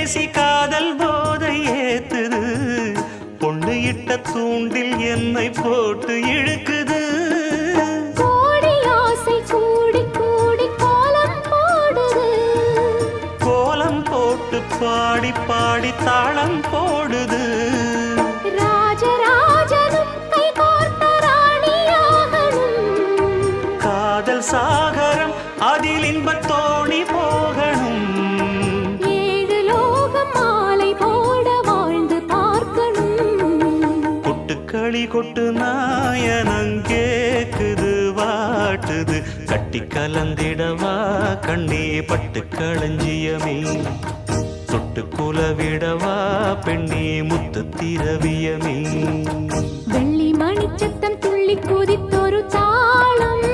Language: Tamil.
பேசி காதல் போதை ஏத்துது பொண்ணு இட்ட தூண்டில் என்னை போட்டு இழுக்குது கோடி ஆசை கூடி கூடி கோலம் போடுது கோலம் போட்டு பாடி பாடி தாளம் போடுது ராஜராஜனும் கை கோர்த்த ராணியாகணும் காதல் சாகரம் அதில் இன்பத் தோணி போகணும் ஏழு லோகம் மாலை போட வாழ்ந்து பார்க்கணும் கொட்டுக்களி கொட்டு நாயனங்கேக்குது வாட்டுது கட்டி கலந்திடவா கண்ணே பட்டு களஞ்சியமே தொட்டு குலவிடவா பெண்ணே முத்து திரவியமே வெள்ளி மணிச்சத்தம் துள்ளி குதித்தொரு தாளம்